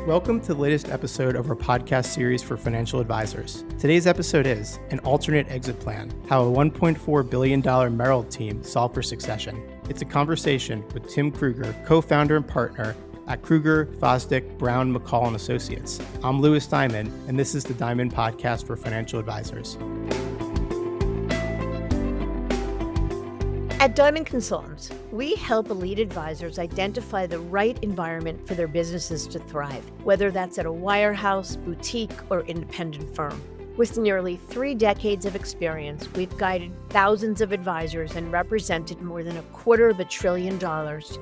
Welcome to the latest episode of our podcast series for financial advisors. Today's episode is An Alternate Exit Plan, How a $1.4 billion Merrill team solved for succession. It's a conversation with Tim Krueger, co-founder and partner at Krueger, Fosdyck, Brown, McCall, and Associates. I'm Louis Diamond, and this is the Diamond Podcast for financial advisors. At Diamond Consultants, we help elite advisors identify the right environment for their businesses to thrive, whether that's at a wirehouse, boutique, or independent firm. With nearly 3 decades of experience, we've guided thousands of advisors and represented more than $250 billion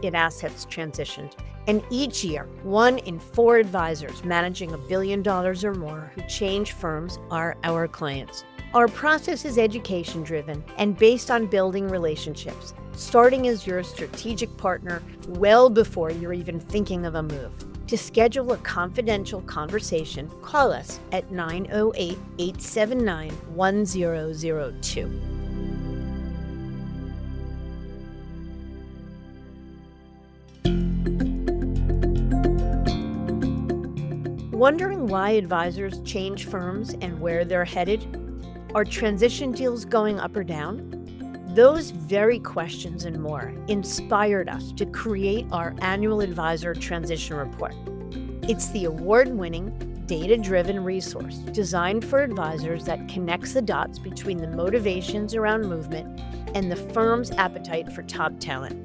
in assets transitioned. And each year, 1 in 4 advisors managing $1 billion or more who change firms are our clients. Our process is education-driven and based on building relationships, starting as your strategic partner well before you're even thinking of a move. To schedule a confidential conversation, call us at 908-879-1002. Wondering why advisors change firms and where they're headed? Are transition deals going up or down? Those very questions and more inspired us to create our annual Advisor Transition Report. It's the award-winning, data-driven resource designed for advisors that connects the dots between the motivations around movement and the firm's appetite for top talent.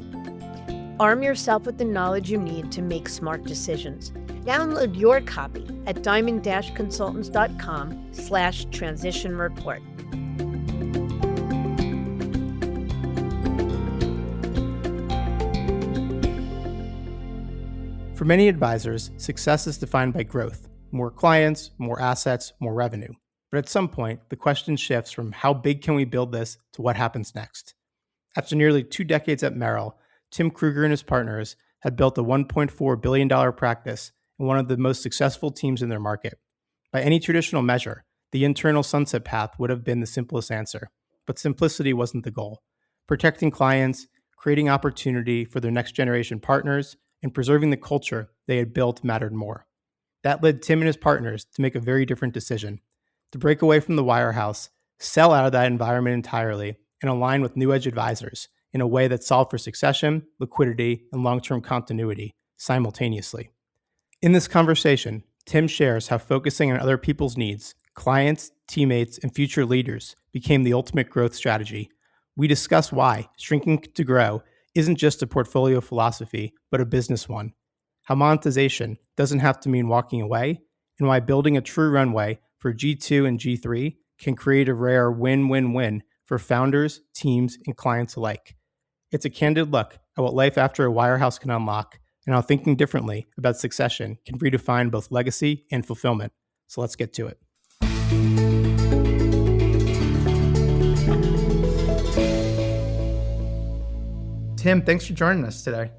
Arm yourself with the knowledge you need to make smart decisions. Download your copy at diamond-consultants.com/transition report. For many advisors, success is defined by growth, more clients, more assets, more revenue. But at some point, the question shifts from how big can we build this to what happens next. After nearly 2 decades at Merrill, Tim Krueger and his partners had built a $1.4 billion practice and one of the most successful teams in their market. By any traditional measure, the internal sunset path would have been the simplest answer, but simplicity wasn't the goal. Protecting clients, creating opportunity for their next generation partners, and preserving the culture they had built mattered more. That led Tim and his partners to make a very different decision, to break away from the wirehouse, sell out of that environment entirely, and align with new edge advisors in a way that solved for succession, liquidity, and long-term continuity simultaneously. In this conversation, Tim shares how focusing on other people's needs, clients, teammates, and future leaders became the ultimate growth strategy. We discuss why shrinking to grow isn't just a portfolio philosophy, but a business one. How monetization doesn't have to mean walking away, and why building a true runway for G2 and G3 can create a rare win-win-win for founders, teams, and clients alike. It's a candid look at what life after a wirehouse can unlock, and how thinking differently about succession can redefine both legacy and fulfillment. So let's get to it. Tim, thanks for joining us today.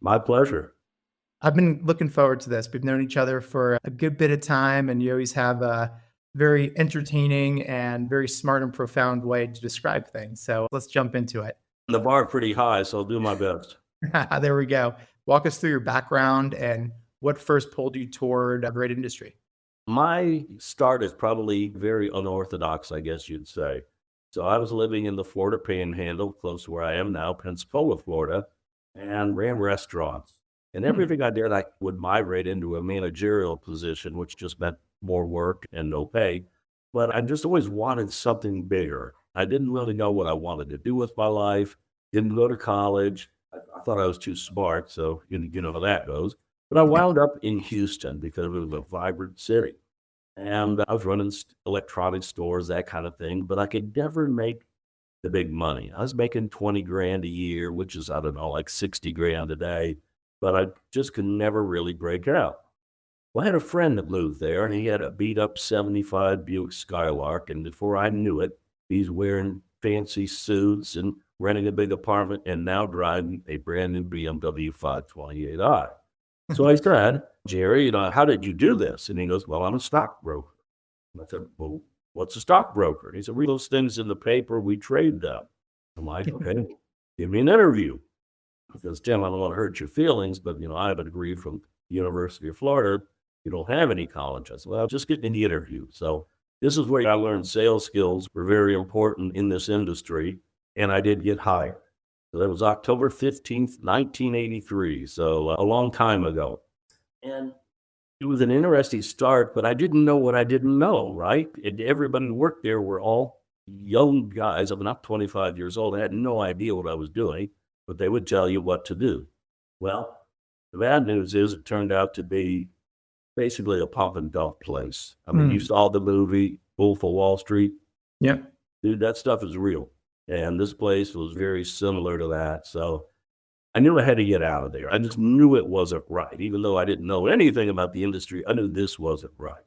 My pleasure. I've been looking forward to this. We've known each other for a good bit of time, and you always have a very entertaining and very smart and profound way to describe things. So let's jump into it. The bar is pretty high, so I'll do my best. There we go. Walk us through your background and what first pulled you toward a great industry. My start is probably very unorthodox, I guess you'd say. So I was living in the Florida Panhandle, close to where I am now, Pensacola, Florida, and ran restaurants. And everything I did, I would migrate into a managerial position, which just meant more work and no pay. But I just always wanted something bigger. I didn't really know what I wanted to do with my life, didn't go to college. I thought I was too smart, so you know how that goes. But I wound up in Houston because it was a vibrant city. And I was running electronic stores, that kind of thing, but I could never make the big money. I was making 20 grand a year, which is, I don't know, like 60 grand a day, but I just could never really break out. Well, I had a friend that lived there, and he had a beat-up 75 Buick Skylark, and before I knew it, he's wearing fancy suits and renting a big apartment and now driving a brand new BMW 528i. So I said, Jerry, how did you do this? And he goes, well, I'm a stockbroker. And I said, well, what's a stockbroker? And he said, read those things in the paper, we trade them. I'm like, okay, give me an interview. Because, Tim, I don't want to hurt your feelings, but, I have a degree from the University of Florida You don't have any college. I said, well, just get in the interview. So this is where I learned sales skills were very important in this industry. And I did get hired. So that was October 15th, 1983. So a long time ago. And it was an interesting start, but I didn't know what I didn't know, right? And everybody who worked there were all young guys. I'm not 25 years old. I had no idea what I was doing, but they would tell you what to do. Well, the bad news is it turned out to be basically a pump and dump place. I mean, you saw the movie Wolf of Wall Street. Yeah. Dude, that stuff is real. And this place was very similar to that. So I knew I had to get out of there. I just knew it wasn't right. Even though I didn't know anything about the industry, I knew this wasn't right.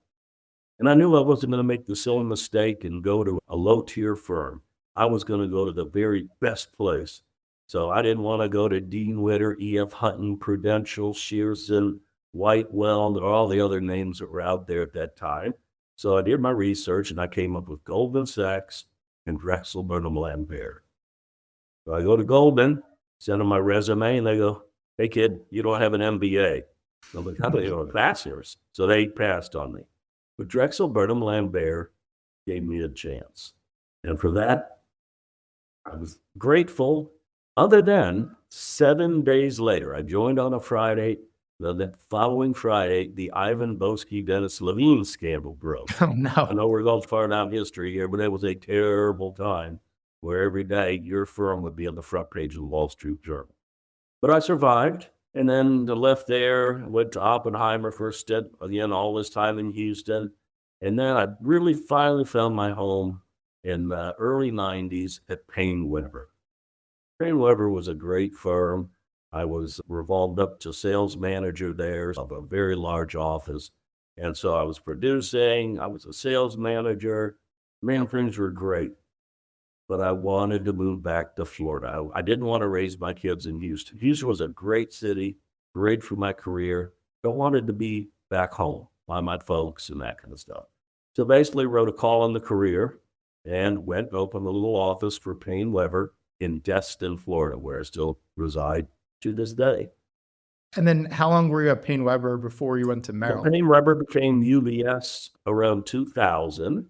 And I knew I wasn't going to make the silly mistake and go to a low-tier firm. I was going to go to the very best place. So I didn't want to go to Dean Witter, E.F. Hutton, Prudential, Shearson, Whitewell, or all the other names that were out there at that time. So I did my research, and I came up with Goldman Sachs and Drexel Burnham Lambert. So I go to Goldman, send them my resume, and they go, hey, kid, you don't have an MBA. I'm like, how do you know a bachelor's? So they passed on me. But Drexel Burnham Lambert gave me a chance. And for that, I was grateful. Other than 7 days later, I joined on a Friday. The following Friday, the Ivan Boesky Dennis Levine scandal broke. Oh, no. I know we're going far down history here, but it was a terrible time where every day your firm would be on the front page of the Wall Street Journal. But I survived, and then left there, went to Oppenheimer for a stint, again, all this time in Houston. And then I really finally found my home in the early 90s at Payne Weber. Payne Weber was a great firm. I was revolved up to sales manager there of a very large office. And so I was producing, I was a sales manager. Man, things were great. But I wanted to move back to Florida. I didn't want to raise my kids in Houston. Houston was a great city, great for my career. I wanted to be back home by my folks and that kind of stuff. So basically wrote a call on the career and went and opened a little office for Payne Weber in Destin, Florida, where I still reside to this day. And then how long were you at Payne Weber before you went to Merrill? Payne Weber became UBS around 2000,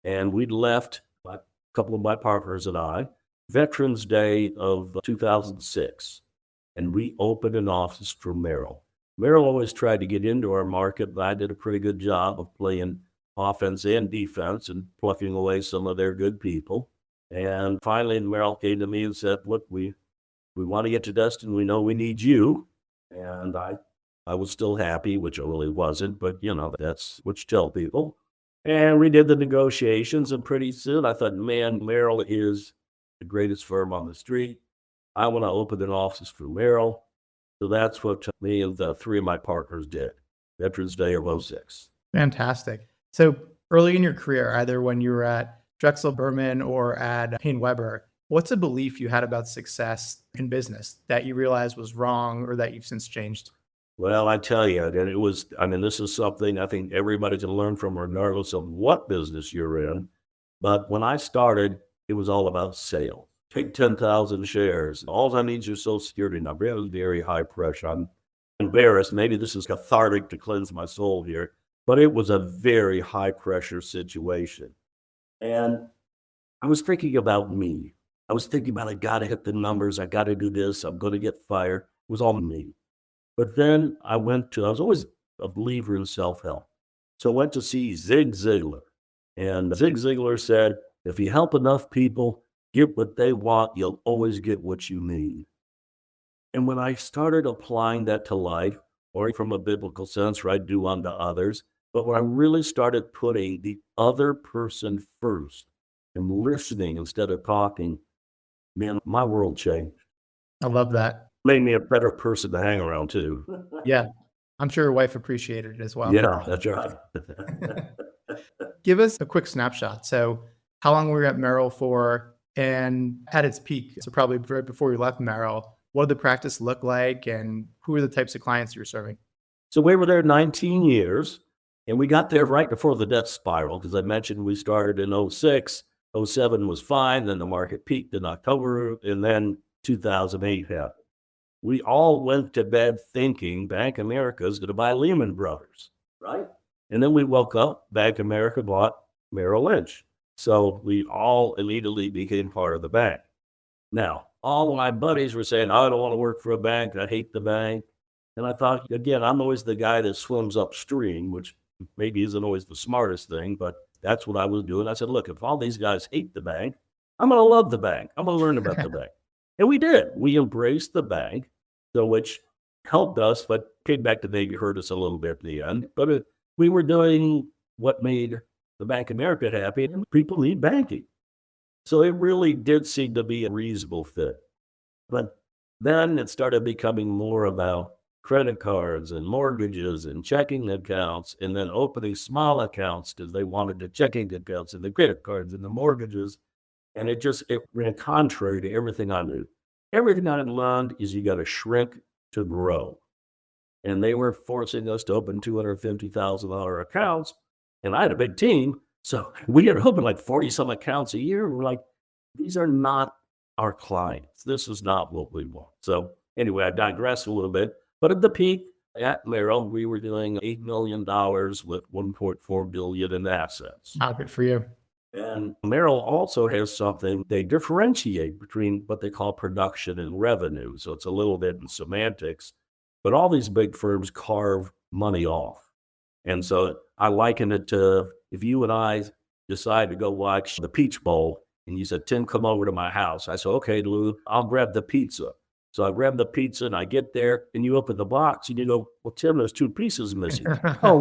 and we'd left, a couple of my partners and I, Veterans Day of 2006, and we opened an office for Merrill. Merrill always tried to get into our market, but I did a pretty good job of playing offense and defense and plucking away some of their good people. And finally, Merrill came to me and said, look, we want to get to Destin. We know we need you. And I was still happy, which I really wasn't, but that's what you tell people. And we did the negotiations, and pretty soon I thought, man, Merrill is the greatest firm on the street. I want to open an office for Merrill. So that's what me and the three of my partners did. Veterans Day of 06. Fantastic. So early in your career, either when you were at Drexel Berman or at Payne Weber, what's a belief you had about success in business that you realized was wrong or that you've since changed? Well, I tell you, and this is something I think everybody can learn from regardless of what business you're in. But when I started, it was all about sales. Take 10,000 shares. All I need is your Social Security number. It was very high pressure. I'm embarrassed. Maybe this is cathartic to cleanse my soul here, but it was a very high pressure situation. And I was thinking about me. I was thinking about, I got to hit the numbers. I got to do this. I'm going to get fired. It was all me. But then I was always a believer in self-help. So I went to see Zig Ziglar. And Zig Ziglar said, if you help enough people get what they want, you'll always get what you need. And when I started applying that to life, or from a biblical sense, right, do unto others, but when I really started putting the other person first and listening instead of talking, man, my world changed. I love that. Made me a better person to hang around too. Yeah. I'm sure your wife appreciated it as well. Yeah, that's right. Give us a quick snapshot. So how long were you at Merrill for? And at its peak, so probably right before you left Merrill, what did the practice look like? And who were the types of clients you were serving? So we were there 19 years, and we got there right before the death spiral, because I mentioned we started in 06. 07 was fine, then the market peaked in October, and then 2008 happened. We all went to bed thinking Bank of America is going to buy Lehman Brothers. right? And then we woke up, Bank of America bought Merrill Lynch. So we all immediately became part of the bank. Now, all my buddies were saying, I don't want to work for a bank. I hate the bank. And I thought, again, I'm always the guy that swims upstream, which maybe isn't always the smartest thing, but that's what I was doing. I said, look, if all these guys hate the bank, I'm going to love the bank. I'm going to learn about the bank. And we did. We embraced the bank, so which helped us, but came back to maybe hurt us a little bit at the end. But we were doing what made the Bank of America happy, and people need banking. So it really did seem to be a reasonable fit. But then it started becoming more about credit cards and mortgages and checking accounts, and then opening small accounts because they wanted the checking accounts and the credit cards and the mortgages. And it ran contrary to everything I knew. Everything I had learned is you got to shrink to grow. And they were forcing us to open $250,000 accounts. And I had a big team. So we had opened like 40 some accounts a year. We're like, these are not our clients. This is not what we want. So anyway, I digress a little bit. But at the peak at Merrill, we were doing $8 million with $1.4 billion in assets. How good for you. And Merrill also has something, they differentiate between what they call production and revenue. So it's a little bit in semantics, but all these big firms carve money off. And so I liken it to if you and I decide to go watch the Peach Bowl and you said, Tim, come over to my house. I said, okay, Lou, I'll grab the pizza. So I grab the pizza and I get there and you open the box and you go, well, Tim, there's 2 pieces missing. Oh, well,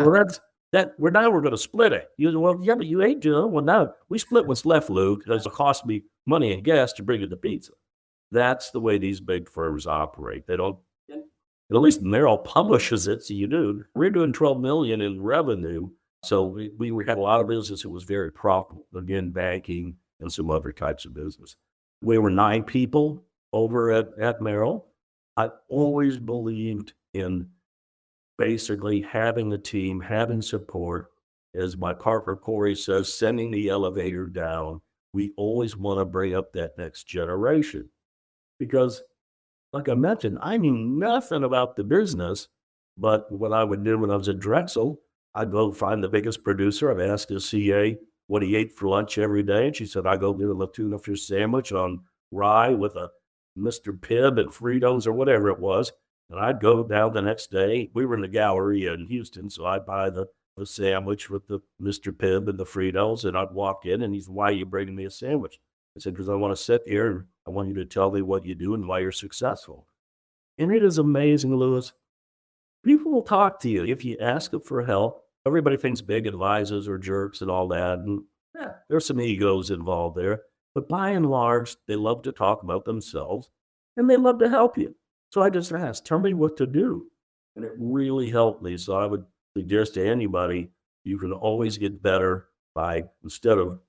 we're going to split it. You go, well, yeah, but you ate, Joe. Well, no, we split what's left, Lou, because it cost me money and gas to bring you the pizza. That's the way these big firms operate. They don't, at least Merrill publishes it, so you do. We're doing $12 million in revenue. So we had a lot of business. It was very profitable. Again, banking and some other types of business. We were 9 people over at Merrill. I always believed in basically having a team, having support. As my partner Corey says, sending the elevator down. We always want to bring up that next generation. Because, like I mentioned, I knew nothing about the business, but what I would do when I was at Drexel, I'd go find the biggest producer. I'd ask his CA what he ate for lunch every day. And she said, I go get a tuna fish sandwich on rye with a Mr. Pibb and Fritos or whatever it was. And I'd go down the next day. We were in the Galleria in Houston, so I'd buy the sandwich with the Mr. Pibb and the Fritos, and I'd walk in, and he said, why are you bringing me a sandwich? I said, because I want to sit here, and I want you to tell me what you do and why you're successful. And it is amazing, Louis. People will talk to you. If you ask them for help, everybody thinks big advisors are jerks and all that, and there's some egos involved there. But by and large, they love to talk about themselves, and they love to help you. So I just asked, tell me what to do. And it really helped me. So I would suggest to anybody, you can always get better by, instead of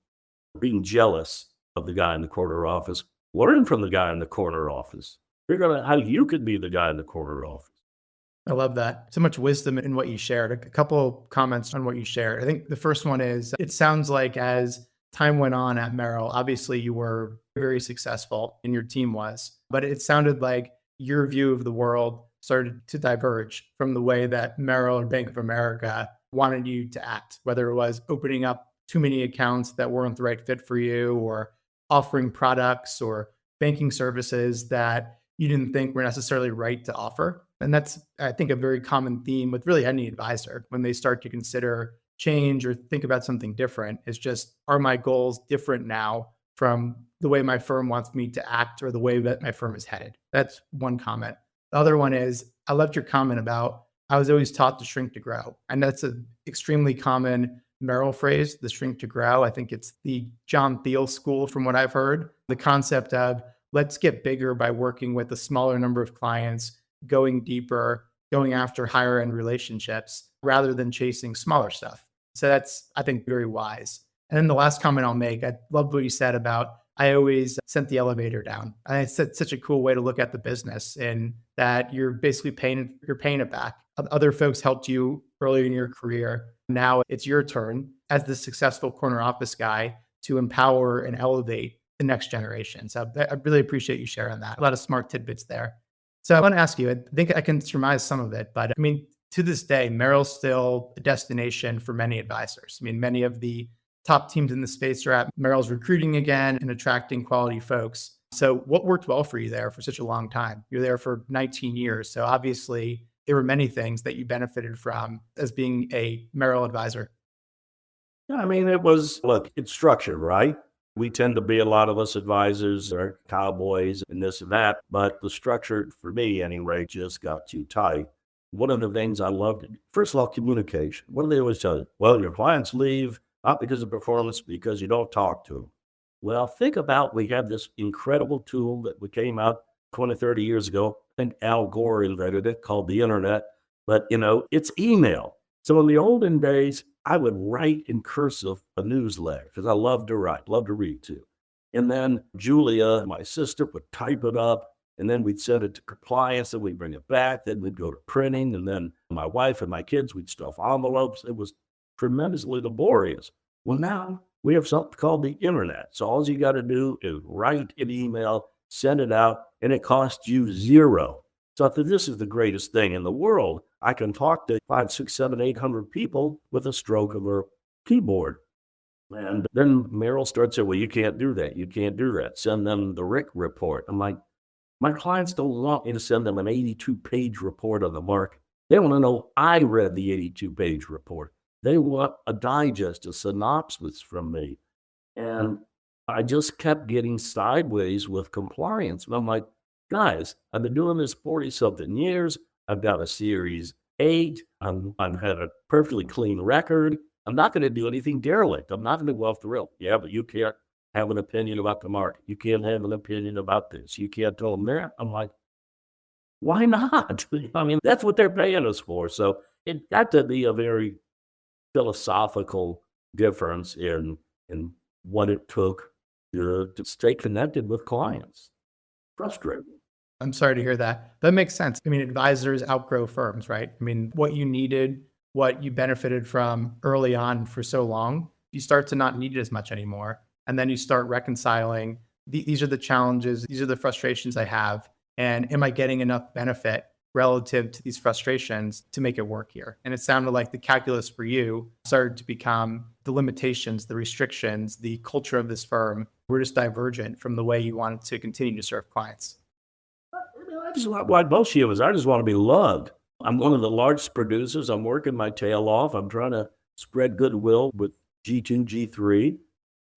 being jealous of the guy in the corner office, learn from the guy in the corner office. Figure out how you could be the guy in the corner office. I love that. So much wisdom in what you shared. A couple of comments on what you shared. I think the first one is, it sounds like as time went on at Merrill, obviously you were very successful and your team was, but it sounded like your view of the world started to diverge from the way that Merrill or Bank of America wanted you to act, whether it was opening up too many accounts that weren't the right fit for you, or offering products or banking services that you didn't think were necessarily right to offer. And that's, I think, a very common theme with really any advisor when they start to consider change or think about something different. Is just, are my goals different now from the way my firm wants me to act or the way that my firm is headed? That's one comment. The other one is, I loved your comment about, I was always taught to shrink to grow. And that's an extremely common Merrill phrase, the shrink to grow. I think it's the John Thiel school from what I've heard. The concept of let's get bigger by working with a smaller number of clients, going deeper, going after higher end relationships rather than chasing smaller stuff. So that's, I think, very wise. And then the last comment I'll make, I love what you said about, I always sent the elevator down. And it's such a cool way to look at the business, and that you're basically paying it back. Other folks helped you early in your career. Now it's your turn as the successful corner office guy to empower and elevate the next generation. So I really appreciate you sharing that. A lot of smart tidbits there. So I want to ask you, I think I can surmise some of it, but I mean, to this day, Merrill's still a destination for many advisors. I mean, many of the top teams in the space are at Merrill's recruiting again and attracting quality folks. So what worked well for you there for such a long time? You're there for 19 years. So obviously there were many things that you benefited from as being a Merrill advisor. Yeah, I mean, look, it's structured, right? We tend to be, a lot of us advisors are cowboys and this and that, but the structure for me anyway just got too tight. One of the things I loved, first of all, communication. What do they always tell you? Well, your clients leave not because of performance, because you don't talk to them. Well, think about, we have this incredible tool that we came out 20, 30 years ago. I think Al Gore invented it, called the internet. But, it's email. So in the olden days, I would write in cursive a newsletter because I love to write, love to read too. And then Julia, my sister, would type it up, and then we'd send it to compliance, and we'd bring it back. Then we'd go to printing, and then my wife and my kids, we'd stuff envelopes. It was tremendously laborious. Well, now we have something called the internet. So all you got to do is write an email, send it out, and it costs you zero. So I thought, this is the greatest thing in the world. I can talk to 5, 6, 7, 800 people with a stroke of a keyboard. And then Merrill starts saying, well, you can't do that. You can't do that. Send them the Rick report. I'm like, my clients don't want me to send them an 82-page report on the market. They want to know I read the 82-page report. They want a digest, a synopsis from me. And I just kept getting sideways with compliance. And I'm like, guys, I've been doing this 40-something years. I've got a Series 8. I've had a perfectly clean record. I'm not going to do anything derelict. I'm not going to go off the rail. Yeah, but you can't have an opinion about the market. You can't have an opinion about this. You can't tell them that. I'm like, why not? I mean, that's what they're paying us for. So it got to be a very philosophical difference in what it took to stay connected with clients. Frustrating. I'm sorry to hear that. That makes sense. I mean, advisors outgrow firms, right? I mean, what you needed, what you benefited from early on for so long, you start to not need it as much anymore. And then you start reconciling, these are the challenges, these are the frustrations I have. And am I getting enough benefit relative to these frustrations to make it work here? And it sounded like the calculus for you started to become the limitations, the restrictions, the culture of this firm were just divergent from the way you wanted to continue to serve clients. I just want, like most humans, I just want to be loved. I'm one of the largest producers. I'm working my tail off. I'm trying to spread goodwill with G2, G3.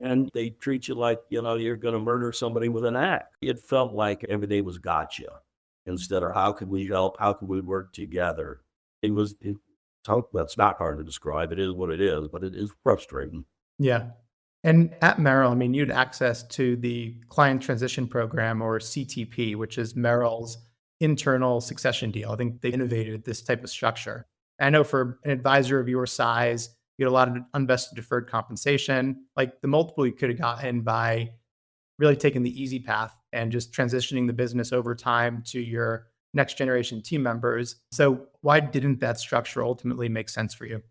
And they treat you like, you're going to murder somebody with an axe. It felt like every day was gotcha instead of how could we help? How could we work together? That's not hard to describe. It is what it is, but it is frustrating. Yeah. And at Merrill, I mean, you had access to the Client Transition Program, or CTP, which is Merrill's internal succession deal. I think they innovated this type of structure. I know for an advisor of your size, you had a lot of unvested deferred compensation, like the multiple you could have gotten by really taking the easy path and just transitioning the business over time to your next generation team members. So why didn't that structure ultimately make sense for you?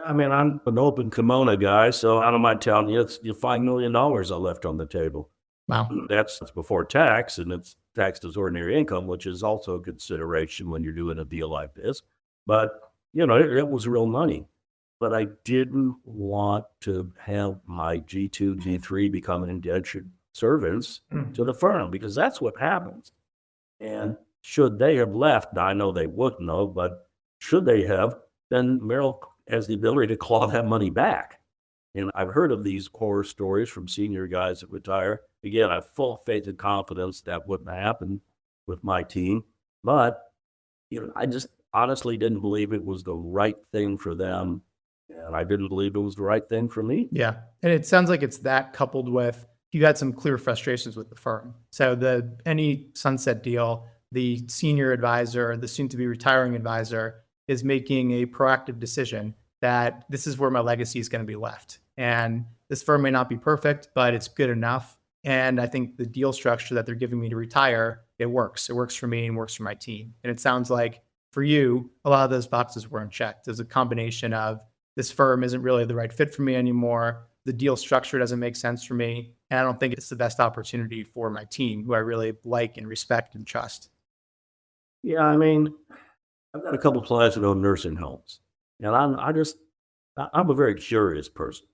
I mean, I'm an open kimono guy, so I don't mind telling you, it's $5 million I left on the table. Wow. That's before tax, and it's taxed as ordinary income, which is also a consideration when you're doing a deal like this. But, it was real money. But I didn't want to have my G2, G3 become indentured servants to the firm, because that's what happens. And should they have left, now I know they wouldn't have, but should they have, then Merrill has the ability to claw that money back. And I've heard of these horror stories from senior guys that retire. Again, I have full faith and confidence that wouldn't happen with my team. But, I just honestly didn't believe it was the right thing for them. And I didn't believe it was the right thing for me. Yeah. And it sounds like it's that coupled with you had some clear frustrations with the firm. So any sunset deal, the senior advisor, the soon to be retiring advisor is making a proactive decision that this is where my legacy is going to be left. And this firm may not be perfect, but it's good enough. And I think the deal structure that they're giving me to retire, it works. It works for me and works for my team. And it sounds like for you, a lot of those boxes weren't checked. There's a combination of this firm isn't really the right fit for me anymore. The deal structure doesn't make sense for me. And I don't think it's the best opportunity for my team, who I really like and respect and trust. Yeah, I mean, I've got a couple of clients that own nursing homes, and I'm a very curious person.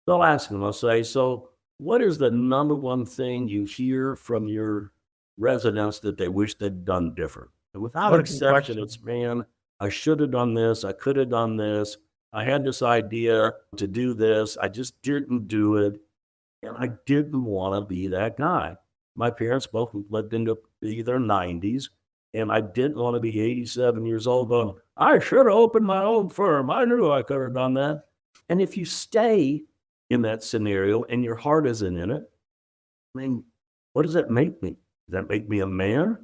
So I'll ask them, I'll say, so what is the number one thing you hear from your residents that they wish they'd done different? And without What a good exception, question. it's, man, I should have done this. I could have done this. I had this idea to do this. I just didn't do it. And I didn't want to be that guy. My parents both lived into their 90s, and I didn't want to be 87 years old going, I should have opened my own firm. I knew I could have done that. And if you stay in that scenario and your heart isn't in it, I mean, what does that make me? Does that make me a man?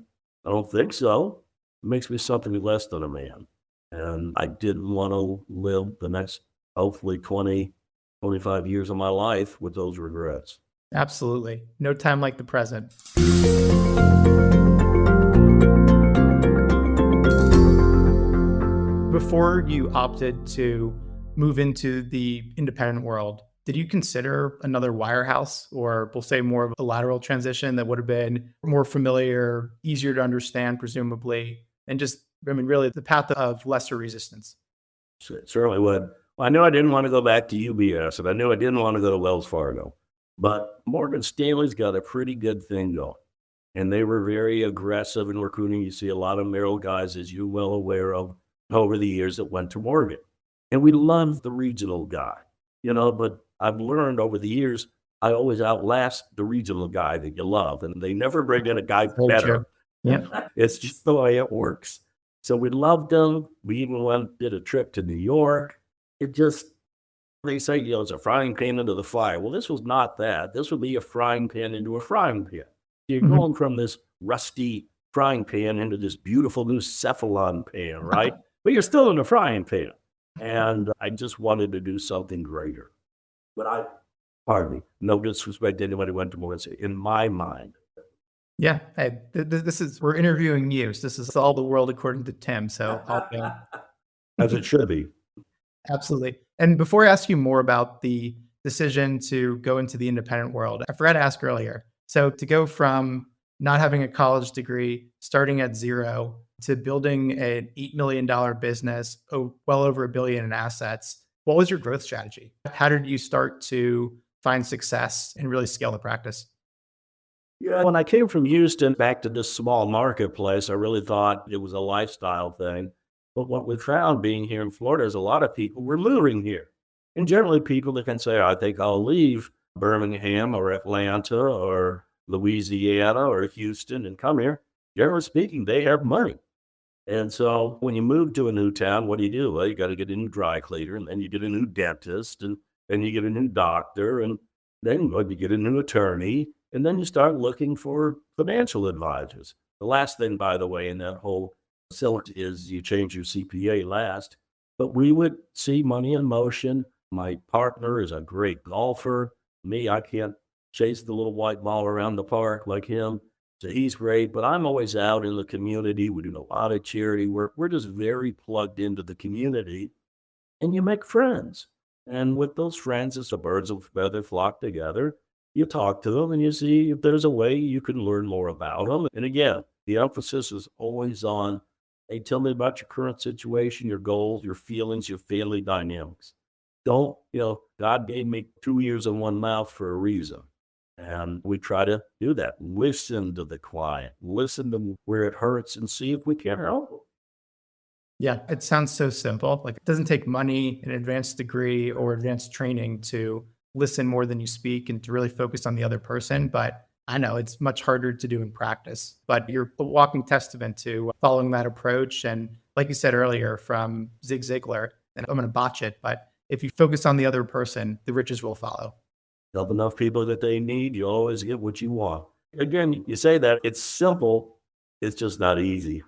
I don't think so. It makes me something less than a man. And I didn't want to live the next, hopefully 20, 25 years of my life with those regrets. Absolutely. No time like the present. Before you opted to move into the independent world, did you consider another wirehouse, or we'll say more of a lateral transition that would have been more familiar, easier to understand, presumably, and just, really the path of lesser resistance? Certainly would. Well, I knew I didn't want to go back to UBS, and I knew I didn't want to go to Wells Fargo. But Morgan Stanley's got a pretty good thing going. And they were very aggressive in recruiting. You see a lot of Merrill guys, as you're well aware of, over the years that went to Morgan. And we loved the regional guy, but I've learned over the years, I always outlast the regional guy that you love. And they never bring in a guy better. Yeah. It's just the way it works. So we loved him. We even did a trip to New York. They say, it's a frying pan into the fire. Well, this was not that. This would be a frying pan into a frying pan. You're going from this rusty frying pan into this beautiful new Cephalon pan, right? But you're still in a frying pan. And I just wanted to do something greater. But pardon me, no disrespect to anybody who went to Morgan Stanley. In my mind. Yeah. Hey, we're interviewing you. So this is all the world according to Tim. So As it should be. Absolutely. And before I ask you more about the decision to go into the independent world, I forgot to ask earlier. So to go from not having a college degree, starting at zero, to building an $8 million business, well over $1 billion in assets, what was your growth strategy? How did you start to find success and really scale the practice? Yeah, when I came from Houston back to this small marketplace, I really thought it was a lifestyle thing. But what we found being here in Florida is a lot of people were moving here. And generally people that can say, I think I'll leave Birmingham or Atlanta or Louisiana or Houston and come here. Generally speaking, they have money. And so when you move to a new town, what do? Well, you got to get a new dry cleaner, and then you get a new dentist, and then you get a new doctor, and then you get a new attorney, and then you start looking for financial advisors. The last thing, by the way, in that whole facility is you change your CPA last. But we would see money in motion. My partner is a great golfer. Me, I can't chase the little white ball around the park like him. So he's great, but I'm always out in the community. We do a lot of charity work. We're just very plugged into the community, and you make friends. And with those friends, it's the birds of a feather flock together. You talk to them and you see if there's a way you can learn more about them. And again, the emphasis is always on, hey, tell me about your current situation, your goals, your feelings, your family dynamics. God gave me 2 ears and 1 mouth for a reason. And we try to do that. Listen to the client, listen to where it hurts, and see if we can help. Yeah, it sounds so simple. Like, it doesn't take money, an advanced degree, or advanced training to listen more than you speak and to really focus on the other person. But I know it's much harder to do in practice. But you're a walking testament to following that approach. And like you said earlier from Zig Ziglar, and I'm going to botch it, but if you focus on the other person, the riches will follow. Help enough people that they need, you always get what you want. Again, you say that it's simple, it's just not easy.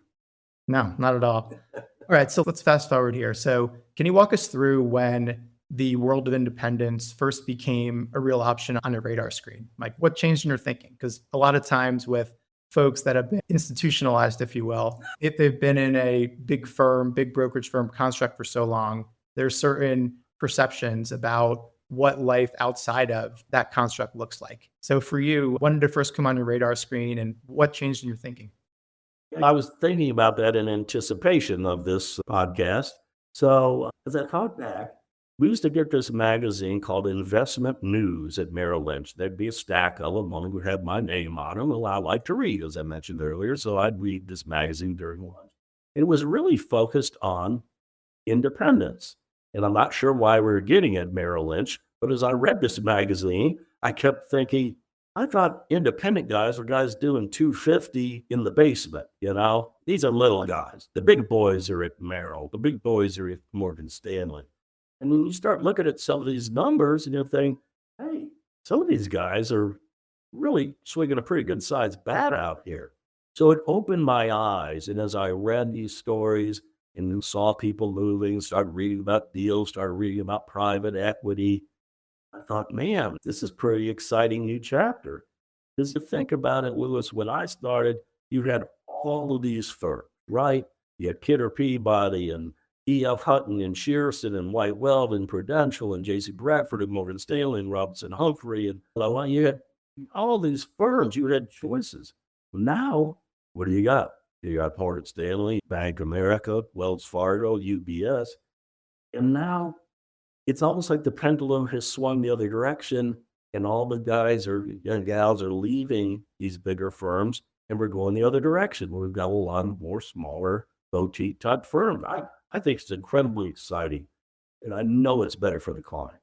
No, not at all. All right, so let's fast forward here. So can you walk us through when the world of independence first became a real option on your radar screen? Like, what changed in your thinking? Because a lot of times with folks that have been institutionalized, if you will, if they've been in a big firm, big brokerage firm construct for so long, there's certain perceptions about what life outside of that construct looks like. So for you, when did it first come on your radar screen, and what changed in your thinking? I was thinking about that in anticipation of this podcast. So as I thought back, we used to get this magazine called Investment News at Merrill Lynch. There'd be a stack of them. One would have my name on them. Well, I like to read, as I mentioned earlier. So I'd read this magazine during lunch. It was really focused on independence. And I'm not sure why we were getting at Merrill Lynch, but as I read this magazine, I kept thinking, I thought independent guys were guys doing 250 in the basement, you know? These are little guys. The big boys are at Merrill. The big boys are at Morgan Stanley. And when you start looking at some of these numbers and you think, hey, some of these guys are really swinging a pretty good sized bat out here. So it opened my eyes. And as I read these stories and saw people moving, started reading about deals, started reading about private equity, I thought, man, this is pretty exciting new chapter. Because to think about it, Lewis, when I started, you had all of these firms, right? You had Kidder Peabody and E.F. Hutton and Shearson and White Weld and Prudential and J.C. Bradford and Morgan Stanley and Robinson Humphrey. And you had all these firms, you had choices. Now, what do you got? You got Morgan Stanley, Bank of America, Wells Fargo, UBS. And now it's almost like the pendulum has swung the other direction, and all the guys and gals are leaving these bigger firms, and we're going the other direction. We've got a lot more smaller boutique type firms. I think it's incredibly exciting, and I know it's better for the client.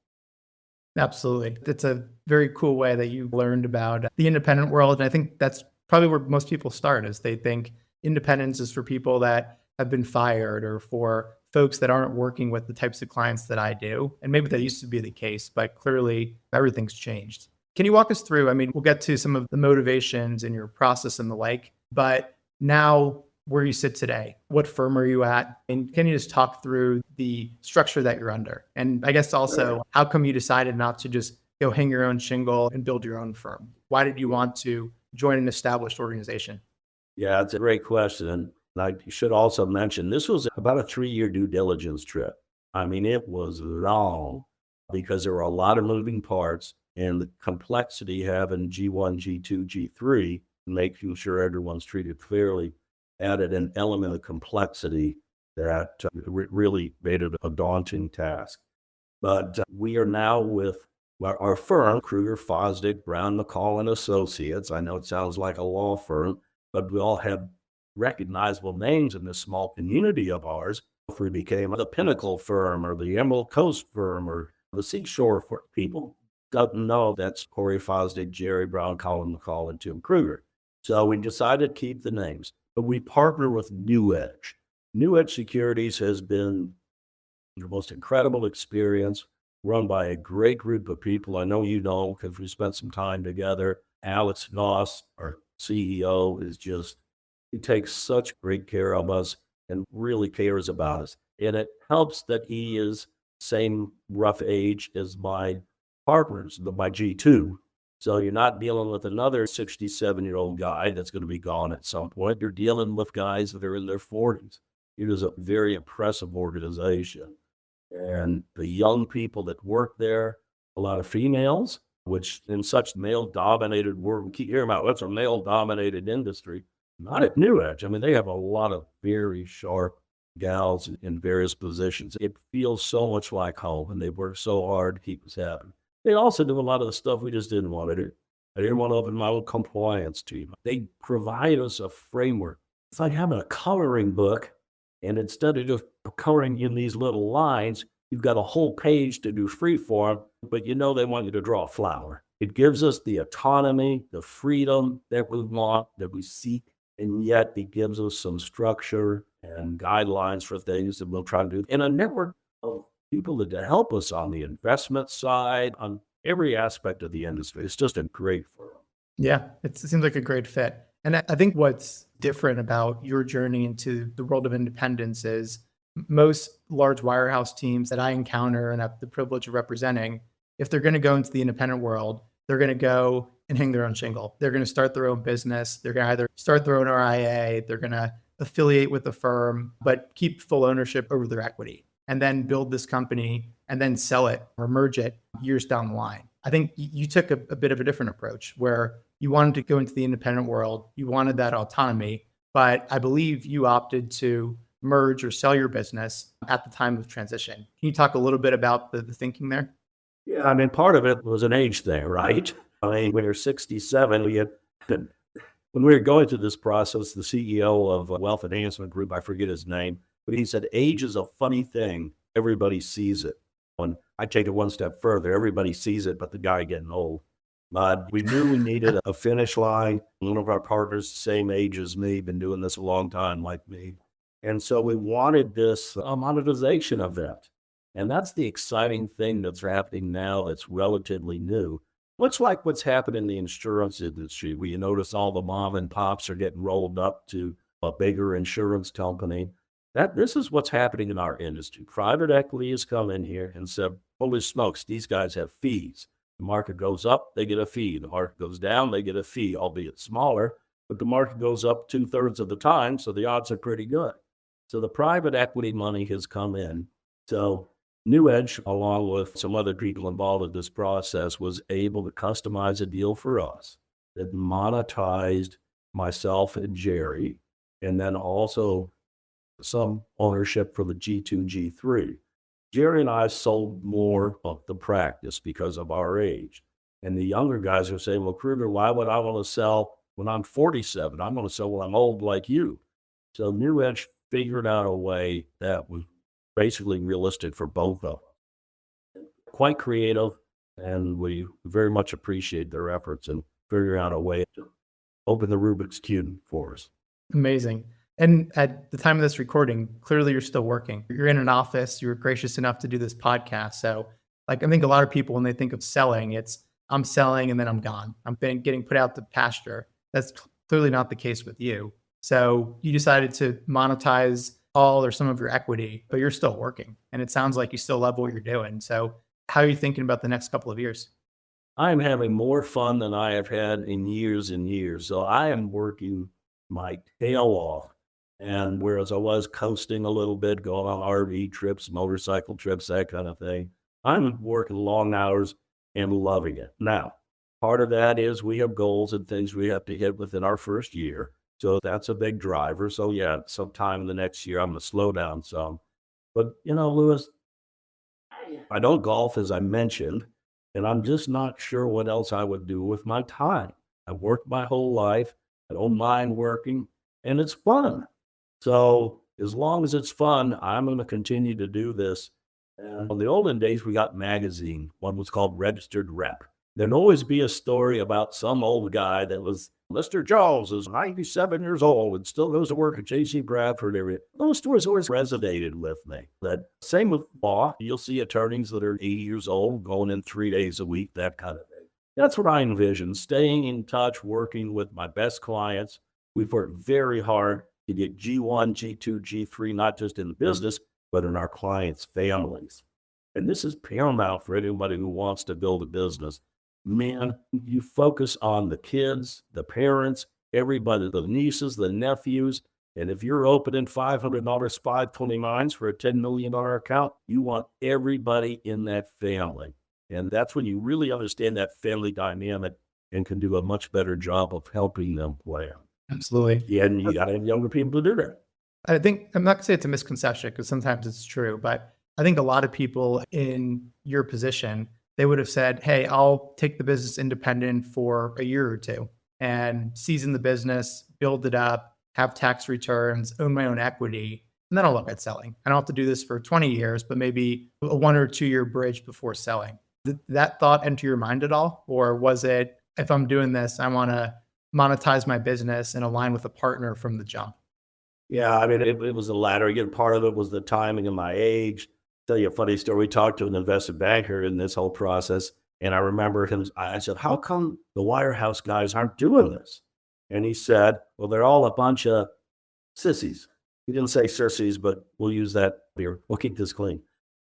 Absolutely. That's a very cool way that you learned about the independent world. And I think that's probably where most people start, is they think independence is for people that have been fired or for folks that aren't working with the types of clients that I do. And maybe that used to be the case, but clearly everything's changed. Can you walk us through? I mean, we'll get to some of the motivations in your process and the like, but now where you sit today, what firm are you at? And can you just talk through the structure that you're under? And I guess also, how come you decided not to just hang your own shingle and build your own firm? Why did you want to join an established organization? Yeah, it's a great question. And I should also mention, this was about a 3-year due diligence trip. I mean, it was long because there were a lot of moving parts, and the complexity having G1, G2, G3, making sure everyone's treated fairly, added an element of complexity that really made it a daunting task. But we are now with our firm, Krueger, Fosdyck, Brown, McCall, and Associates. I know it sounds like a law firm, but we all have recognizable names in this small community of ours. If we became the Pinnacle firm or the Emerald Coast firm or the Seashore firm, people don't know that's Corey Fosdyck, Jerry Brown, Colin McCall, and Tim Krueger. So we decided to keep the names, but we partner with New Edge. New Edge Securities has been the most incredible experience, run by a great group of people. I know you know, because we spent some time together. Alex Noss, our CEO, he takes such great care of us and really cares about us. And it helps that he is same rough age as my partners, my G2. So you're not dealing with another 67-year-old guy that's going to be gone at some point. You're dealing with guys that are in their 40s. It is a very impressive organization. And the young people that work there, a lot of females, which in such male-dominated world, we keep hearing about what's a male-dominated industry. Not at New Edge. I mean, they have a lot of very sharp gals in various positions. It feels so much like home, and they work so hard to keep us happy. They also do a lot of the stuff we just didn't want to do. I didn't want to open my own compliance team. They provide us a framework. It's like having a coloring book, and instead of just coloring in these little lines, you've got a whole page to do freeform, but they want you to draw a flower. It gives us the autonomy, the freedom that we want, that we seek. And yet it gives us some structure and guidelines for things that we'll try to do. And a network of people that help us on the investment side, on every aspect of the industry. It's just a great firm. Yeah, it seems like a great fit. And I think what's different about your journey into the world of independence is most large wirehouse teams that I encounter and have the privilege of representing, if they're going to go into the independent world, they're going to go and hang their own shingle. They're going to start their own business. They're going to either start their own RIA, they're going to affiliate with the firm, but keep full ownership over their equity, and then build this company and then sell it or merge it years down the line. I think you took a bit of a different approach where you wanted to go into the independent world. You wanted that autonomy, but I believe you opted to merge or sell your business at the time of transition. Can you talk a little bit about the thinking there? Yeah, I mean, part of it was an age thing, right? I mean, when you're 67, when we were going through this process, the CEO of Wealth Enhancement Group, I forget his name, but he said, age is a funny thing. Everybody sees it. When I take it one step further, everybody sees it, but the guy getting old. But we knew we needed a finish line. One of our partners, the same age as me, been doing this a long time like me. And so we wanted this monetization event. And that's the exciting thing that's happening now that's relatively new. Much like what's happened in the insurance industry, where you notice all the mom and pops are getting rolled up to a bigger insurance company. This is what's happening in our industry. Private equity has come in here and said, holy smokes, these guys have fees. The market goes up, they get a fee. The market goes down, they get a fee, albeit smaller, but the market goes up 2/3 of the time, so the odds are pretty good. So the private equity money has come in. So New Edge, along with some other people involved in this process, was able to customize a deal for us that monetized myself and Jerry, and then also some ownership for the G2, G3. Jerry and I sold more of the practice because of our age. And the younger guys are saying, well, Krueger, why would I want to sell when I'm 47? I'm going to sell when I'm old like you. So New Edge figured out a way that was basically realistic for both of us. Quite creative, and we very much appreciate their efforts in figuring out a way to open the Rubik's Cube for us. Amazing. And at the time of this recording, clearly you're still working. You're in an office. You were gracious enough to do this podcast. So, like, I think a lot of people, when they think of selling, it's I'm selling and then I'm gone. I'm getting put out to pasture. That's clearly not the case with you. So you decided to monetize all or some of your equity, but you're still working. And it sounds like you still love what you're doing. So how are you thinking about the next couple of years? I'm having more fun than I have had in years and years. So I am working my tail off. And whereas I was coasting a little bit, going on RV trips, motorcycle trips, that kind of thing, I'm working long hours and loving it. Now, part of that is we have goals and things we have to hit within our first year. So that's a big driver. So yeah, sometime in the next year, I'm going to slow down some. But, Lewis, I don't golf, as I mentioned, and I'm just not sure what else I would do with my time. I've worked my whole life. I don't mind working, and it's fun. So as long as it's fun, I'm going to continue to do this. And in the olden days, we got magazine. One was called Registered Rep. There'd always be a story about some old guy that was, Mr. Jones is 97 years old and still goes to work at J.C. Bradford area. Those stories always resonated with me. That same with law. You'll see attorneys that are 80 years old going in 3 days a week, that kind of thing. That's what I envision, staying in touch, working with my best clients. We've worked very hard to get G1, G2, G3, not just in the business, but in our clients' families. And this is paramount for anybody who wants to build a business. Man, you focus on the kids, the parents, everybody, the nieces, the nephews. And if you're opening $500 529s for a $10 million account, you want everybody in that family. And that's when you really understand that family dynamic and can do a much better job of helping them plan. Absolutely. Yeah, and you got to have younger people to do that. I think, I'm not going to say it's a misconception because sometimes it's true, but I think a lot of people in your position, they would have said, hey, I'll take the business independent for a year or two and season the business, build it up, have tax returns, own my own equity, and then I'll look at selling. I don't have to do this for 20 years, but maybe a 1 or 2 year bridge before selling. Did that thought enter your mind at all? Or was it, if I'm doing this, I want to monetize my business and align with a partner from the jump? Yeah, I mean, it was the latter. Again, part of it was the timing of my age. Tell you a funny story. We talked to an investment banker in this whole process, and I remember him. I said, how come the wirehouse guys aren't doing this? And he said, well, they're all a bunch of sissies. He didn't say sissies, but we'll use that here. We'll keep this clean.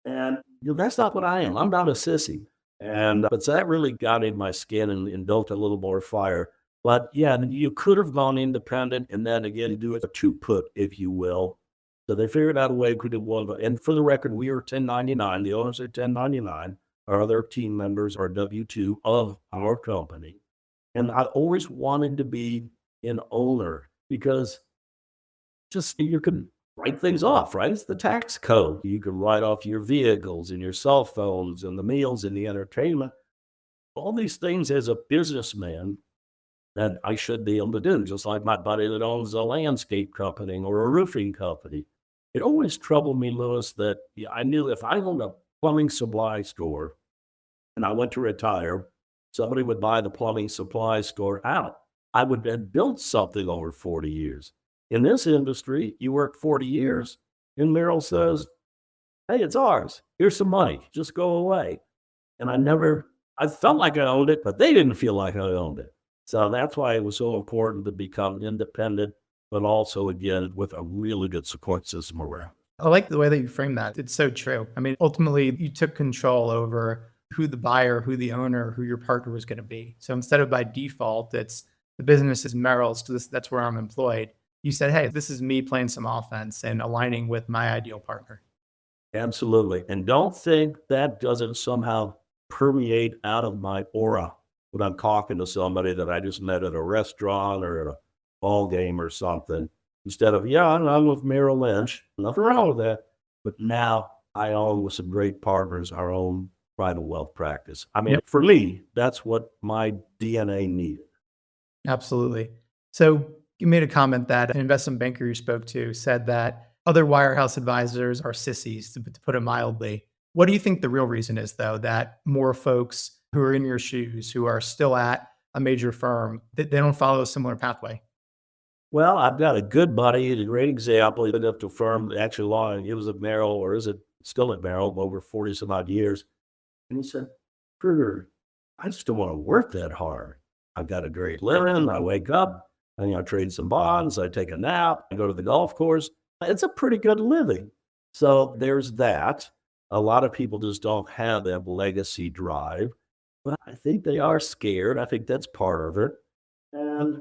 And that's not what I am. I'm not a sissy. But so that really got in my skin and built a little more fire. But yeah, you could have gone independent and then again do it to put, if you will. So they figured out a way we could do. And for the record, we are 1099. The owners are 1099. Our other team members are W-2 of our company. And I always wanted to be an owner because just you can write things off, right? It's the tax code. You can write off your vehicles and your cell phones and the meals and the entertainment. All these things as a businessman that I should be able to do, just like my buddy that owns a landscape company or a roofing company. It always troubled me, Lewis, that I knew if I owned a plumbing supply store and I went to retire, somebody would buy the plumbing supply store out. I would have built something over 40 years. In this industry, you work 40 years, and Merrill says, hey, it's ours. Here's some money. Just go away. And I felt like I owned it, but they didn't feel like I owned it. So that's why it was so important to become independent, but also, again, with a really good support system around. I like the way that you frame that. It's so true. I mean, ultimately, you took control over who the buyer, who the owner, who your partner was going to be. So instead of by default, it's the business is Merrill's, so that's where I'm employed. You said, hey, this is me playing some offense and aligning with my ideal partner. Absolutely. And don't think that doesn't somehow permeate out of my aura when I'm talking to somebody that I just met at a restaurant or at a ball game or something. Instead of, yeah, I'm with Merrill Lynch, nothing wrong with that. But now I own with some great partners our own private wealth practice. I mean, for me, that's what my DNA needed. Absolutely. So you made a comment that an investment banker you spoke to said that other wirehouse advisors are sissies, to put it mildly. What do you think the real reason is, though, that more folks who are in your shoes, who are still at a major firm, they don't follow a similar pathway? Well, I've got a good buddy, a great example. He been up to a firm actually long. He was at Merrill, or is it still at Merrill, over 40 some odd years. And he said, Krueger, I just don't want to work that hard. I've got a great living. I wake up, I trade some bonds. I take a nap. I go to the golf course. It's a pretty good living. So there's that. A lot of people just don't have that legacy drive. But I think they are scared. I think that's part of it. And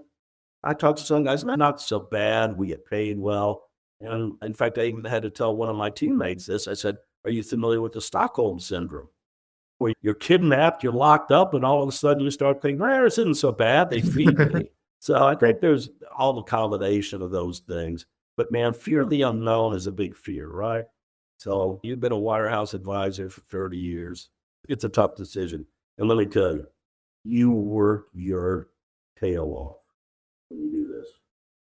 I talked to some guys, not so bad. We get paid well. And in fact, I even had to tell one of my teammates this. I said, are you familiar with the Stockholm Syndrome? Where you're kidnapped, you're locked up, and all of a sudden you start thinking, this isn't so bad. They feed me. So I think there's all the combination of those things. But man, fear of the unknown is a big fear, right? So you've been a wirehouse advisor for 30 years. It's a tough decision. And let me tell you, you work your tail off when you do this.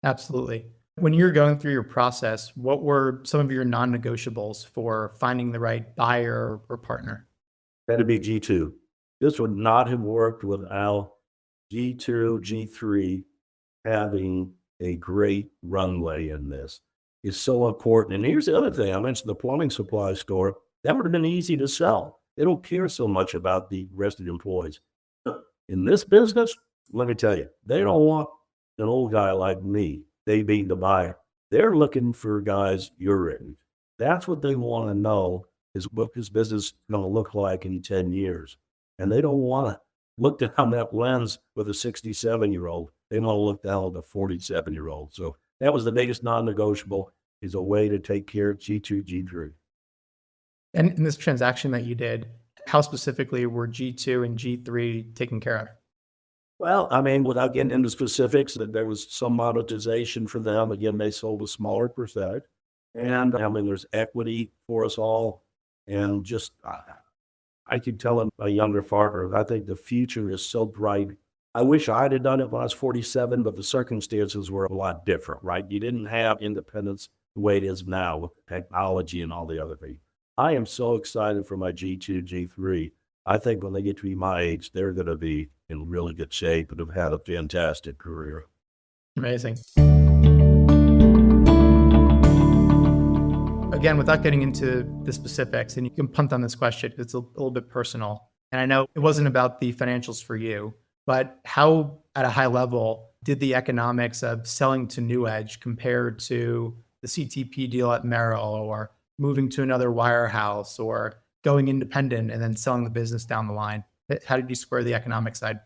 Absolutely. When you're going through your process, what were some of your non-negotiables for finding the right buyer or partner? Had to be G2. This would not have worked without G2, G3 having a great runway in this. It's so important. And here's the other thing. I mentioned the plumbing supply store. That would have been easy to sell. They don't care so much about the rest of the employees. In this business, let me tell you, they don't want an old guy like me, they being the buyer. They're looking for guys your age. That's what they want to know, is what this business is going to look like in 10 years. And they don't want to look down that lens with a 67-year-old. They want to look down at a 47-year-old. So that was the biggest non-negotiable, is a way to take care of G2, G3. And in this transaction that you did, how specifically were G2 and G3 taken care of? Well, I mean, without getting into specifics, that there was some monetization for them. Again, they sold a smaller percentage. And I mean, there's equity for us all. And just, I keep telling my younger partner, I think the future is so bright. I wish I'd have done it when I was 47, but the circumstances were a lot different, right? You didn't have independence the way it is now with technology and all the other things. I am so excited for my G2, G3. I think when they get to be my age, they're going to be in really good shape and have had a fantastic career. Amazing. Again, without getting into the specifics, and you can punt on this question, it's a little bit personal. And I know it wasn't about the financials for you, but how, at a high level, did the economics of selling to New Edge compare to the CTP deal at Merrill, or moving to another wirehouse, or going independent and then selling the business down the line? How did you square the economic side?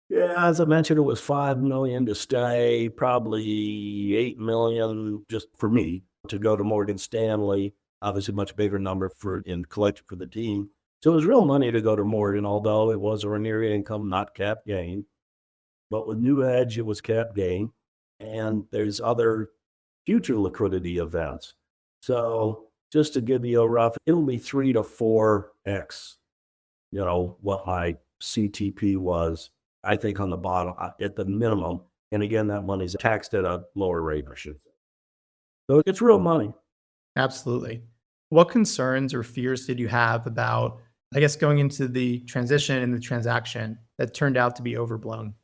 Yeah, as I mentioned, it was $5 million to stay, probably $8 million just for me to go to Morgan Stanley. Obviously, much bigger number in collection for the team. So it was real money to go to Morgan, although it was ordinary income, not cap gain. But with New Edge, it was cap gain. And there's other future liquidity events. So just to give you a rough, it'll be 3 to 4x, what my CTP was, I think on the bottom, at the minimum. And again, that money's taxed at a lower rate, I should say. So it's real money. Absolutely. What concerns or fears did you have about, I guess, going into the transition and the transaction that turned out to be overblown?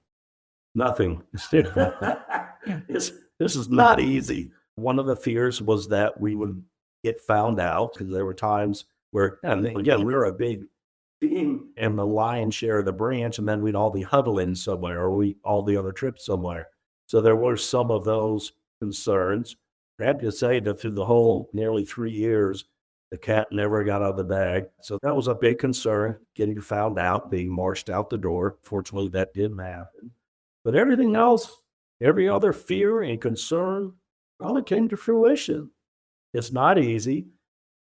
Nothing. This is not easy. One of the fears was that we would get found out, because there were times where, and again, we were a big team and the lion's share of the branch, and then we'd all be huddling somewhere, or we all the other trips somewhere. So there were some of those concerns. I have to say that through the whole nearly 3 years, the cat never got out of the bag. So that was a big concern, getting found out, being marched out the door. Fortunately, that didn't happen. But everything else, every other fear and concern, all it came to fruition. It's not easy.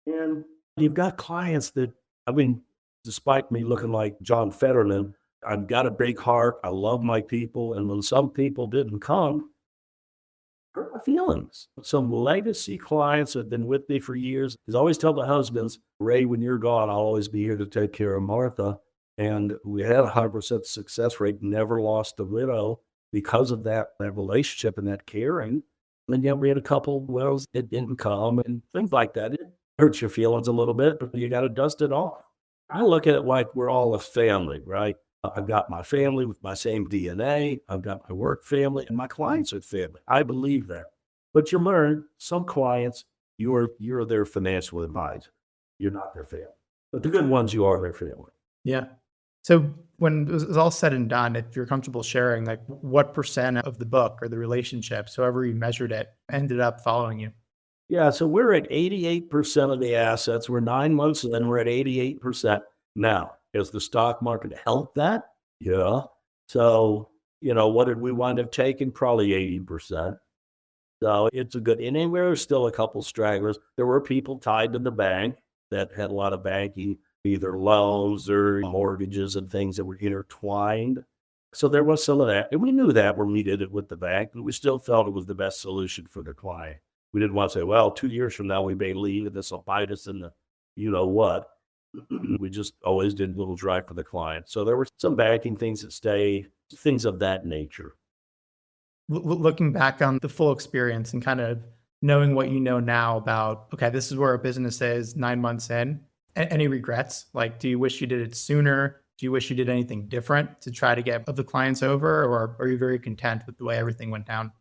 And you've got clients that, despite me looking like John Fetterman, I've got a big heart. I love my people. And when some people didn't come, hurt my feelings. Some legacy clients have been with me for years. I always tell the husbands, Ray, when you're gone, I'll always be here to take care of Martha. And we had a 100% success rate, never lost a widow because of that relationship and that caring. And yet we had a couple wells that didn't come and things like that. It hurts your feelings a little bit, but you got to dust it off. I look at it like we're all a family, right? I've got my family with my same DNA. I've got my work family, and my clients are family. I believe that. But you learn some clients, you're their financial advisor. You're not their family. But the good ones, you are their family. Yeah. So when it was all said and done, if you're comfortable sharing, like what percent of the book or the relationships, however you measured it, ended up following you? Yeah, so we're at 88% of the assets. We're 9 months and then we're at 88%. Now, has the stock market helped that? Yeah. So, what did we wind up taking? Probably 80%. So it's a good, and then there were still a couple stragglers. There were people tied to the bank that had a lot of banking, either loans or mortgages and things that were intertwined. So there was some of that. And we knew that when we did it with the bank, but we still felt it was the best solution for the client. We didn't want to say, well, 2 years from now, we may leave and this will bite us in the what. We just always did a little dry for the client. So there were some banking things that stay, things of that nature. Looking back on the full experience and kind of knowing what you know now about, okay, this is where our business is 9 months in, any regrets? Like, do you wish you did it sooner? Do you wish you did anything different to try to get the clients over? Or are you very content with the way everything went down?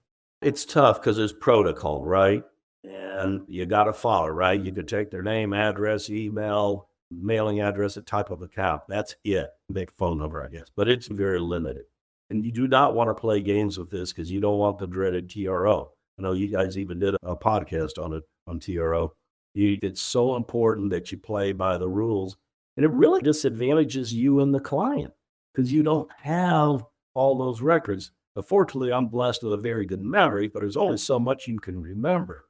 It's tough because there's protocol, right? And you got to follow, right? You could take their name, address, email, mailing address, a type of account. That's it. Big phone number, I guess. But it's very limited. And you do not want to play games with this because you don't want the dreaded TRO. I know you guys even did a podcast on it, on TRO. It's so important that you play by the rules. And it really disadvantages you and the client because you don't have all those records. Fortunately, I'm blessed with a very good memory, but there's only so much you can remember.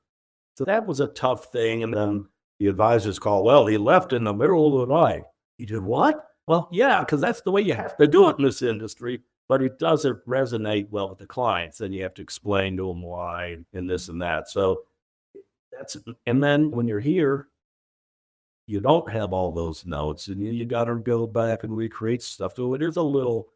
So that was a tough thing. And then the advisors call, well, he left in the middle of the night. He did what? Well, yeah, because that's the way you have to do it in this industry. But it doesn't resonate well with the clients. And you have to explain to them why and this and that. So and then when you're here, you don't have all those notes and you got to go back and recreate stuff. So it is a little,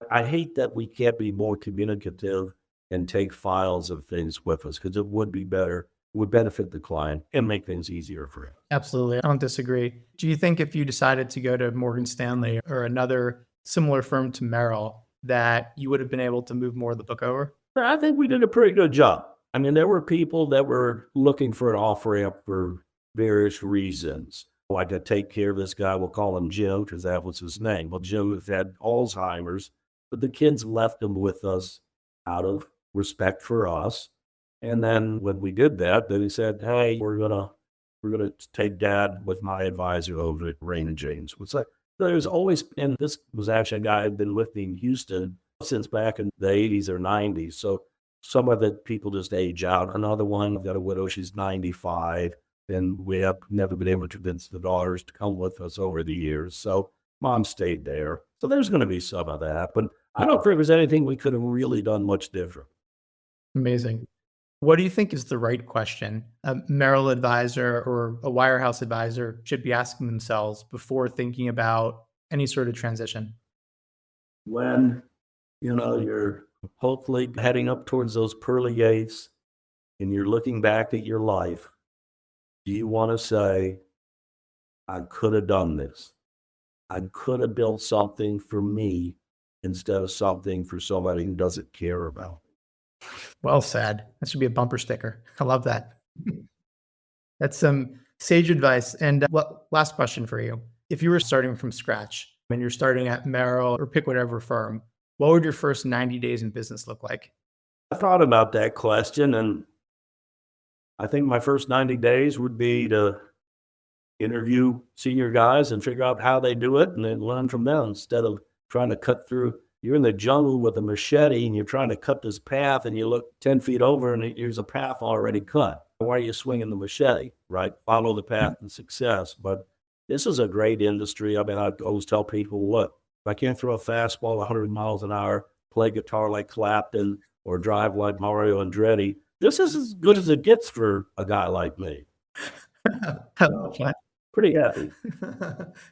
I hate that we can't be more communicative and take files of things with us because it would be better. It would benefit the client and make things easier for him. Absolutely. I don't disagree. Do you think if you decided to go to Morgan Stanley or another similar firm to Merrill, that you would have been able to move more of the book over? I think we did a pretty good job. I mean, there were people that were looking for an off-ramp for various reasons. I had to take care of this guy. We'll call him Jim because that was his name. Well, Jim had Alzheimer's, but the kids left him with us out of respect for us. And then when we did that, then he said, hey, we're gonna take Dad with my advisor over at Raymond James. It's like, there's always, and this was actually a guy who'd been with me in Houston since back in the 80s or 90s. So some of the people just age out. Another one, I've got a widow, she's 95, and we have never been able to convince the daughters to come with us over the years. So Mom stayed there. So there's going to be some of that, but I don't think there's anything we could have really done much different. Amazing. What do you think is the right question a Merrill advisor or a wirehouse advisor should be asking themselves before thinking about any sort of transition? When, you're hopefully heading up towards those pearly gates and you're looking back at your life, do you want to say, I could have done this? I could have built something for me instead of something for somebody who doesn't care about. Well said. That should be a bumper sticker. I love that. That's some sage advice. And last question for you. If you were starting from scratch and you're starting at Merrill or pick whatever firm, what would your first 90 days in business look like? I thought about that question, and I think my first 90 days would be to interview senior guys and figure out how they do it and then learn from them instead of trying to cut through. You're in the jungle with a machete and you're trying to cut this path and you look 10 feet over and there's a path already cut. Why are you swinging the machete, right? Follow the path to success. But this is a great industry. I mean, I always tell people, look, if I can't throw a fastball 100 miles an hour, play guitar like Clapton, or drive like Mario Andretti, this is as good as it gets for a guy like me. I love that. Pretty happy.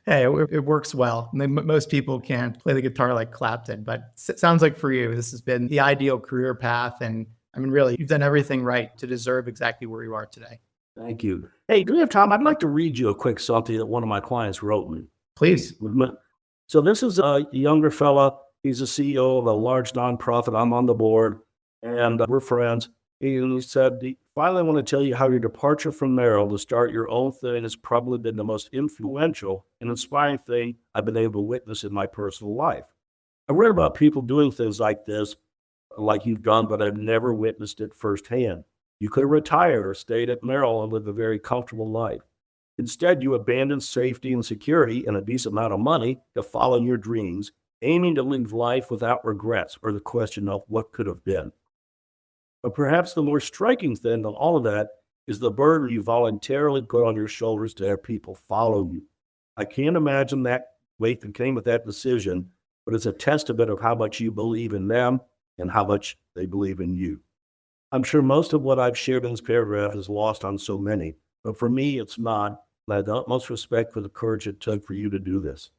Hey, it works well. I mean, most people can't play the guitar like Clapton, but it sounds like for you, this has been the ideal career path. And I mean, really, you've done everything right to deserve exactly where you are today. Thank you. Hey, do we have time? I'd like to read you a quick something that one of my clients wrote me. Please. So this is a younger fella. He's a CEO of a large nonprofit. I'm on the board, and we're friends. He said, finally, I want to tell you how your departure from Merrill to start your own thing has probably been the most influential and inspiring thing I've been able to witness in my personal life. I read about people doing things like this, like you've done, but I've never witnessed it firsthand. You could have retired or stayed at Merrill and lived a very comfortable life. Instead, you abandoned safety and security and a decent amount of money to follow your dreams, aiming to live life without regrets or the question of what could have been. But perhaps the more striking thing of all of that is the burden you voluntarily put on your shoulders to have people follow you. I can't imagine that weight that came with that decision, but it's a testament of how much you believe in them and how much they believe in you. I'm sure most of what I've shared in this paragraph is lost on so many, but for me, it's not. I have the utmost respect for the courage it took for you to do this.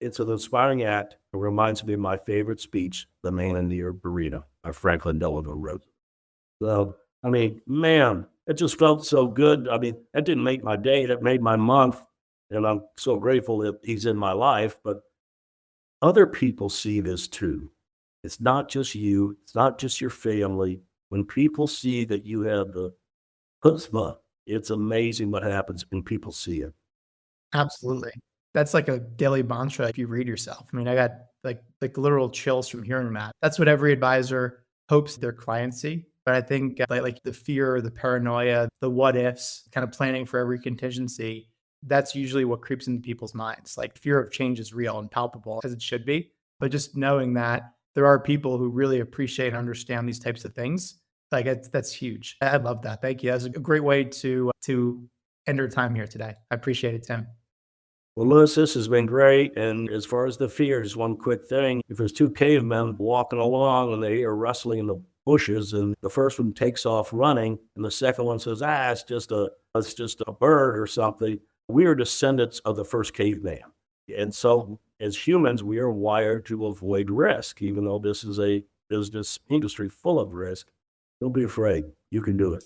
It's an inspiring act. It reminds me of my favorite speech, The Man in the Burrito, by Franklin Delano Roosevelt. So, I mean, man, it just felt so good. I mean, that didn't make my day. That made my month. And I'm so grateful that he's in my life. But other people see this too. It's not just you. It's not just your family. When people see that you have the chutzpah, it's amazing what happens when people see it. Absolutely. That's like a daily mantra if you read yourself. I mean, I got like literal chills from hearing that. That's what every advisor hopes their clients see. But I think like the fear, the paranoia, the what ifs, kind of planning for every contingency, that's usually what creeps into people's minds. Like fear of change is real and palpable as it should be. But just knowing that there are people who really appreciate and understand these types of things, like that's huge. I love that. Thank you. That's a great way to end our time here today. I appreciate it, Tim. Well, Lewis, this has been great. And as far as the fears, one quick thing. If there's two cavemen walking along and they are wrestling in the bushes and the first one takes off running and the second one says, it's just a bird or something. We are descendants of the first caveman. And so as humans, we are wired to avoid risk, even though this is a business industry full of risk. Don't be afraid. You can do it.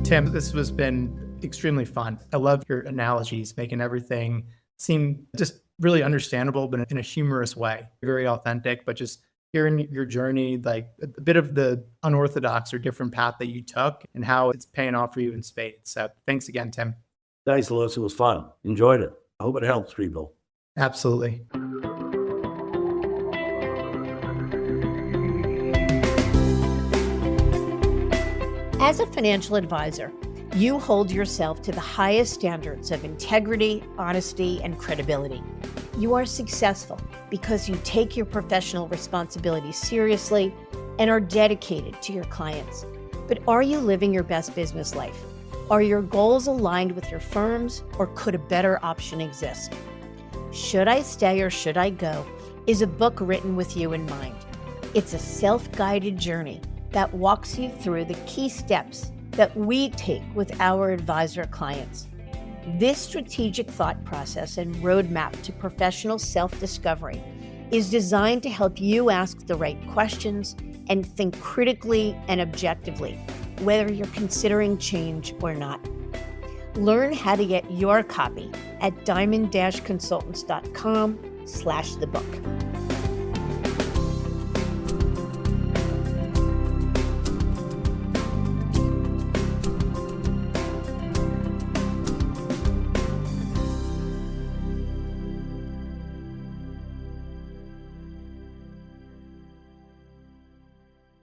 Tim, this has been extremely fun. I love your analogies, making everything seem just really understandable, but in a humorous way, very authentic, but just hearing your journey, like a bit of the unorthodox or different path that you took and how it's paying off for you in spades. So thanks again, Tim. Thanks, Lewis. It was fun. Enjoyed it. I hope it helps people. Absolutely. As a financial advisor, you hold yourself to the highest standards of integrity, honesty, and credibility. You are successful because you take your professional responsibilities seriously and are dedicated to your clients. But are you living your best business life? Are your goals aligned with your firm's, or could a better option exist? Should I stay or should I go is a book written with you in mind. It's a self-guided journey that walks you through the key steps that we take with our advisor clients. This strategic thought process and roadmap to professional self-discovery is designed to help you ask the right questions and think critically and objectively, whether you're considering change or not. Learn how to get your copy at diamond-consultants.com/thebook.